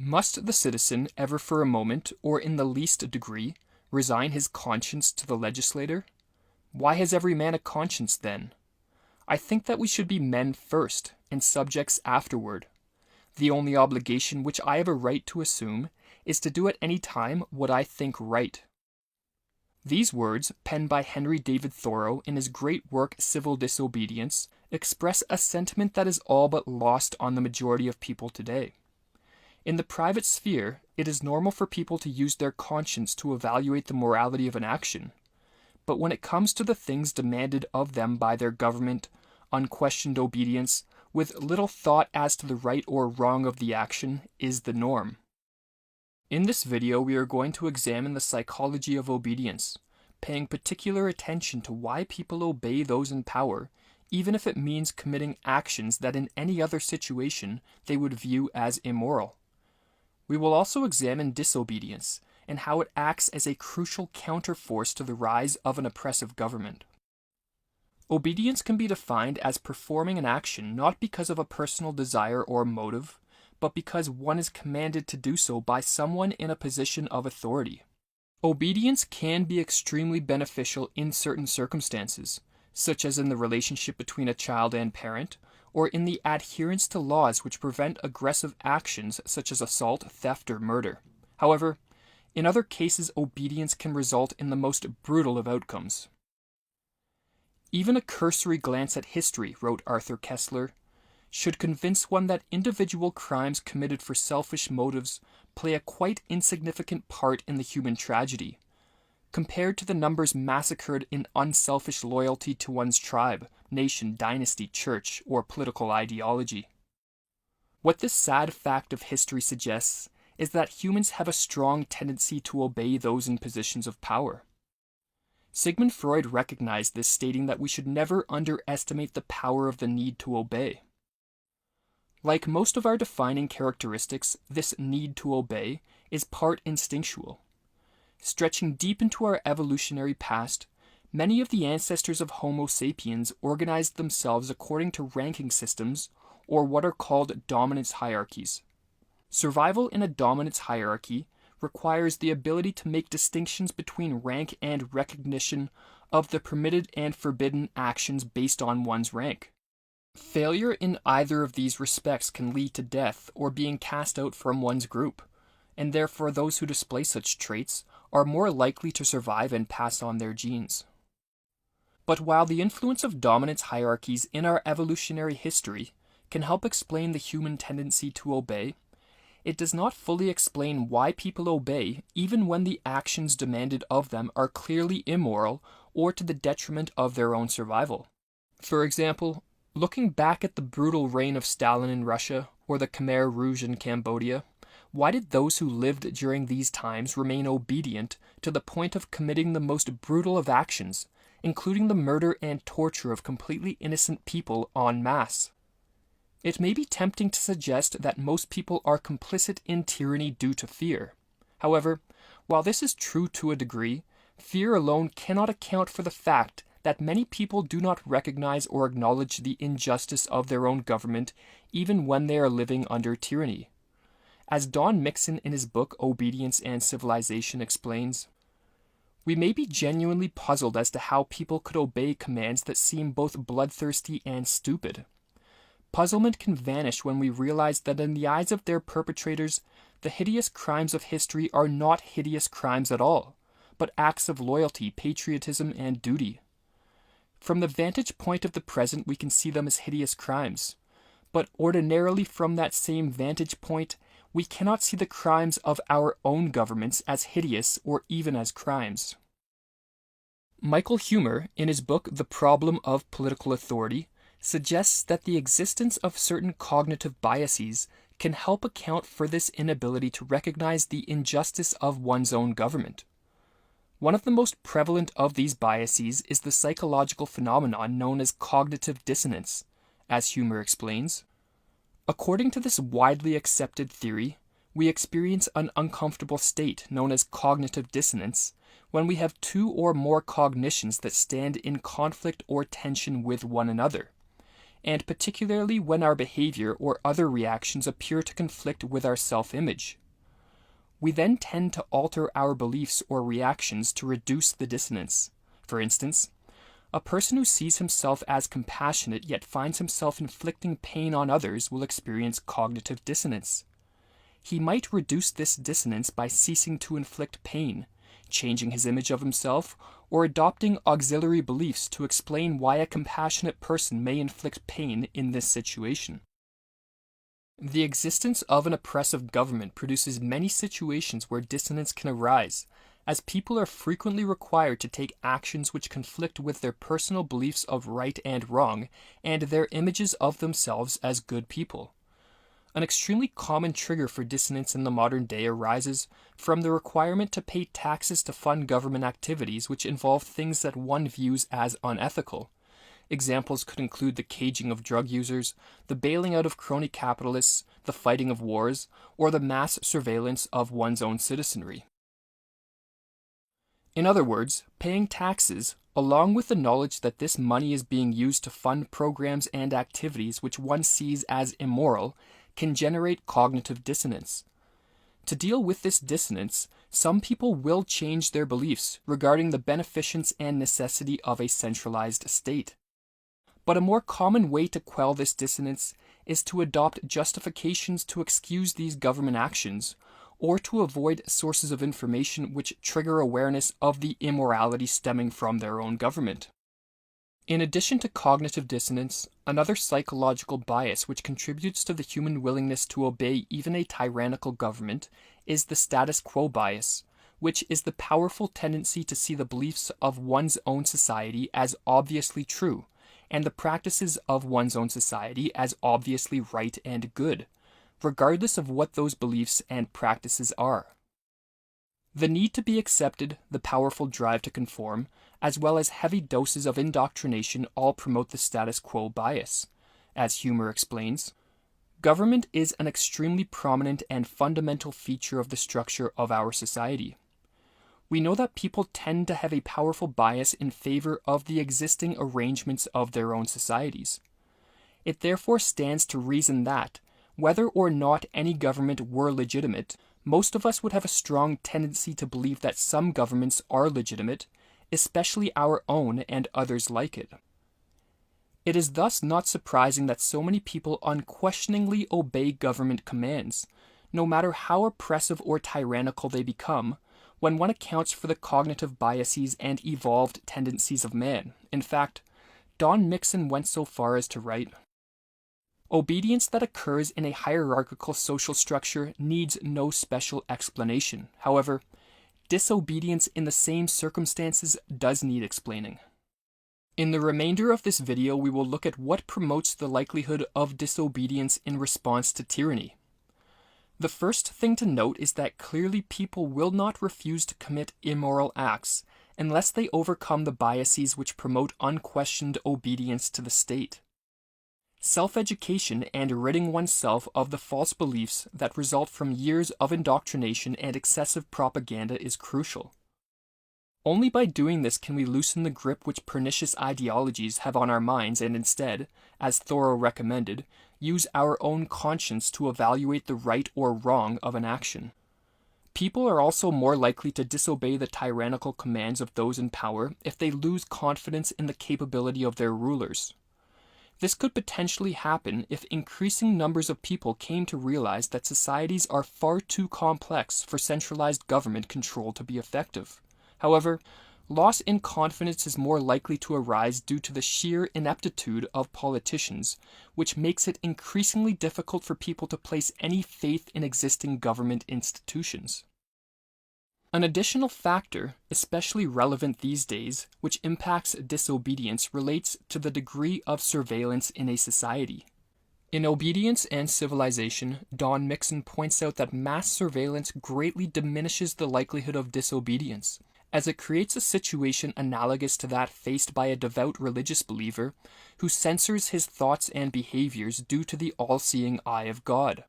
Must the citizen ever for a moment, or in the least degree, resign his conscience to the legislator? Why has every man a conscience, then? I think that we should be men first, and subjects afterward. The only obligation which I have a right to assume is to do at any time what I think right. These words, penned by Henry David Thoreau in his great work Civil Disobedience, express a sentiment that is all but lost on the majority of people today. In the private sphere, it is normal for people to use their conscience to evaluate the morality of an action. But when it comes to the things demanded of them by their government, unquestioned obedience, with little thought as to the right or wrong of the action, is the norm. In this video, we are going to examine the psychology of obedience, paying particular attention to why people obey those in power, even if it means committing actions that in any other situation they would view as immoral. We will also examine disobedience and how it acts as a crucial counterforce to the rise of an oppressive government. Obedience can be defined as performing an action not because of a personal desire or motive, but because one is commanded to do so by someone in a position of authority. Obedience can be extremely beneficial in certain circumstances, such as in the relationship between a child and parent, or in the adherence to laws which prevent aggressive actions such as assault, theft, or murder. However, in other cases, obedience can result in the most brutal of outcomes. Even a cursory glance at history, wrote Arthur Koestler, should convince one that individual crimes committed for selfish motives play a quite insignificant part in the human tragedy, compared to the numbers massacred in unselfish loyalty to one's tribe, nation, dynasty, church, or political ideology. What this sad fact of history suggests is that humans have a strong tendency to obey those in positions of power. Sigmund Freud recognized this, stating that we should never underestimate the power of the need to obey. Like most of our defining characteristics, this need to obey is part instinctual. Stretching deep into our evolutionary past, many of the ancestors of Homo sapiens organized themselves according to ranking systems, or what are called dominance hierarchies. Survival in a dominance hierarchy requires the ability to make distinctions between rank and recognition of the permitted and forbidden actions based on one's rank. Failure in either of these respects can lead to death or being cast out from one's group, and therefore those who display such traits are more likely to survive and pass on their genes. But while the influence of dominance hierarchies in our evolutionary history can help explain the human tendency to obey, it does not fully explain why people obey even when the actions demanded of them are clearly immoral or to the detriment of their own survival. For example, looking back at the brutal reign of Stalin in Russia or the Khmer Rouge in Cambodia, why did those who lived during these times remain obedient to the point of committing the most brutal of actions, including the murder and torture of completely innocent people en masse? It may be tempting to suggest that most people are complicit in tyranny due to fear. However, while this is true to a degree, fear alone cannot account for the fact that many people do not recognize or acknowledge the injustice of their own government even when they are living under tyranny. As Don Mixon in his book Obedience and Civilization explains, we may be genuinely puzzled as to how people could obey commands that seem both bloodthirsty and stupid. Puzzlement can vanish when we realize that in the eyes of their perpetrators, the hideous crimes of history are not hideous crimes at all, but acts of loyalty, patriotism, and duty. From the vantage point of the present, we can see them as hideous crimes, but ordinarily from that same vantage point, we cannot see the crimes of our own governments as hideous or even as crimes. Michael Huemer, in his book The Problem of Political Authority, suggests that the existence of certain cognitive biases can help account for this inability to recognize the injustice of one's own government. One of the most prevalent of these biases is the psychological phenomenon known as cognitive dissonance, as Huemer explains. According to this widely accepted theory, we experience an uncomfortable state known as cognitive dissonance when we have two or more cognitions that stand in conflict or tension with one another. and particularly when our behavior or other reactions appear to conflict with our self-image. We then tend to alter our beliefs or reactions to reduce the dissonance. For instance, a person who sees himself as compassionate yet finds himself inflicting pain on others will experience cognitive dissonance. He might reduce this dissonance by ceasing to inflict pain, changing his image of himself, or adopting auxiliary beliefs to explain why a compassionate person may inflict pain in this situation. The existence of an oppressive government produces many situations where dissonance can arise, as people are frequently required to take actions which conflict with their personal beliefs of right and wrong and their images of themselves as good people. An extremely common trigger for dissonance in the modern day arises from the requirement to pay taxes to fund government activities which involve things that one views as unethical. Examples could include the caging of drug users, the bailing out of crony capitalists, the fighting of wars, or the mass surveillance of one's own citizenry. In other words, paying taxes, along with the knowledge that this money is being used to fund programs and activities which one sees as immoral, can generate cognitive dissonance. To deal with this dissonance, some people will change their beliefs regarding the beneficence and necessity of a centralized state. But a more common way to quell this dissonance is to adopt justifications to excuse these government actions, or to avoid sources of information which trigger awareness of the immorality stemming from their own government. In addition to cognitive dissonance, another psychological bias which contributes to the human willingness to obey even a tyrannical government is the status quo bias, which is the powerful tendency to see the beliefs of one's own society as obviously true, and the practices of one's own society as obviously right and good, regardless of what those beliefs and practices are. The need to be accepted, the powerful drive to conform, as well as heavy doses of indoctrination all promote the status quo bias. As Humer explains, government is an extremely prominent and fundamental feature of the structure of our society. We know that people tend to have a powerful bias in favor of the existing arrangements of their own societies. It therefore stands to reason that, whether or not any government were legitimate, most of us would have a strong tendency to believe that some governments are legitimate, especially our own and others like it. It is thus not surprising that so many people unquestioningly obey government commands, no matter how oppressive or tyrannical they become, when one accounts for the cognitive biases and evolved tendencies of man. In fact, Don Mixon went so far as to write, "Obedience that occurs in a hierarchical social structure needs no special explanation. However, disobedience in the same circumstances does need explaining." In the remainder of this video, we will look at what promotes the likelihood of disobedience in response to tyranny. The first thing to note is that clearly people will not refuse to commit immoral acts unless they overcome the biases which promote unquestioned obedience to the state. Self-education and ridding oneself of the false beliefs that result from years of indoctrination and excessive propaganda is crucial. Only by doing this can we loosen the grip which pernicious ideologies have on our minds and instead, as Thoreau recommended, use our own conscience to evaluate the right or wrong of an action. People are also more likely to disobey the tyrannical commands of those in power if they lose confidence in the capability of their rulers. This could potentially happen if increasing numbers of people came to realize that societies are far too complex for centralized government control to be effective. However, loss in confidence is more likely to arise due to the sheer ineptitude of politicians, which makes it increasingly difficult for people to place any faith in existing government institutions. An additional factor, especially relevant these days, which impacts disobedience relates to the degree of surveillance in a society. In Obedience and Civilization, Don Mixon points out that mass surveillance greatly diminishes the likelihood of disobedience, as it creates a situation analogous to that faced by a devout religious believer who censors his thoughts and behaviors due to the all-seeing eye of God.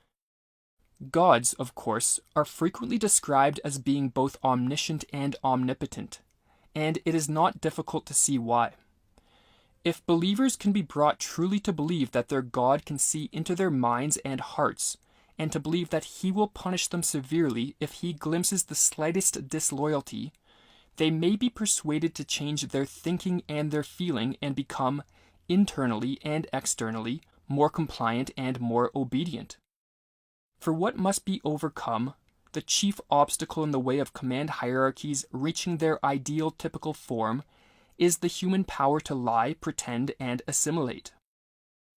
Gods, of course, are frequently described as being both omniscient and omnipotent, and it is not difficult to see why. If believers can be brought truly to believe that their God can see into their minds and hearts, and to believe that He will punish them severely if He glimpses the slightest disloyalty, they may be persuaded to change their thinking and their feeling and become, internally and externally, more compliant and more obedient. For what must be overcome, the chief obstacle in the way of command hierarchies reaching their ideal typical form, is the human power to lie, pretend, and assimilate.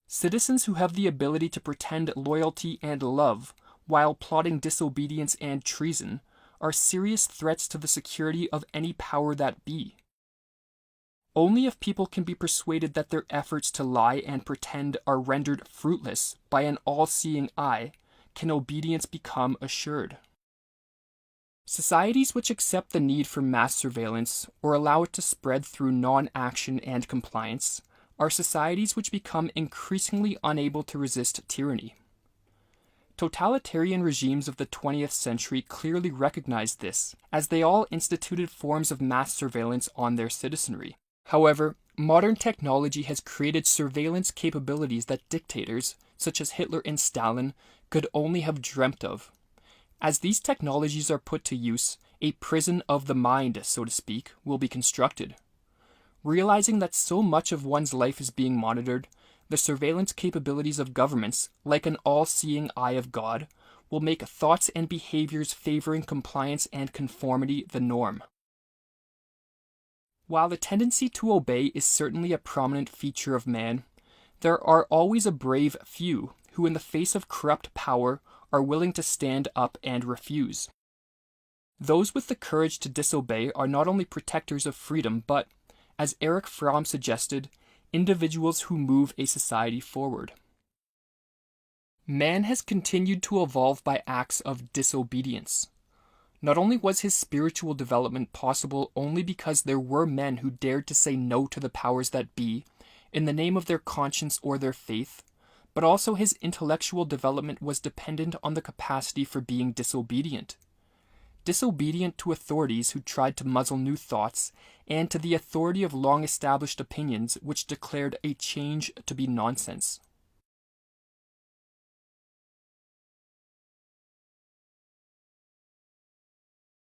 Citizens who have the ability to pretend loyalty and love while plotting disobedience and treason are serious threats to the security of any power that be. Only if people can be persuaded that their efforts to lie and pretend are rendered fruitless by an all-seeing eye can obedience become assured. Societies which accept the need for mass surveillance or allow it to spread through non-action and compliance are societies which become increasingly unable to resist tyranny. Totalitarian regimes of the 20th century clearly recognized this, as they all instituted forms of mass surveillance on their citizenry. However, modern technology has created surveillance capabilities that dictators, such as Hitler and Stalin, could only have dreamt of. As these technologies are put to use, a prison of the mind, so to speak, will be constructed. Realizing that so much of one's life is being monitored, the surveillance capabilities of governments, like an all-seeing eye of God, will make thoughts and behaviors favoring compliance and conformity the norm. While the tendency to obey is certainly a prominent feature of man, there are always a brave few who, in the face of corrupt power, are willing to stand up and refuse. Those with the courage to disobey are not only protectors of freedom, but, as Erich Fromm suggested, individuals who move a society forward. Man has continued to evolve by acts of disobedience. Not only was his spiritual development possible only because there were men who dared to say no to the powers that be, in the name of their conscience or their faith, but also his intellectual development was dependent on the capacity for being disobedient. Disobedient to authorities who tried to muzzle new thoughts, and to the authority of long-established opinions which declared a change to be nonsense.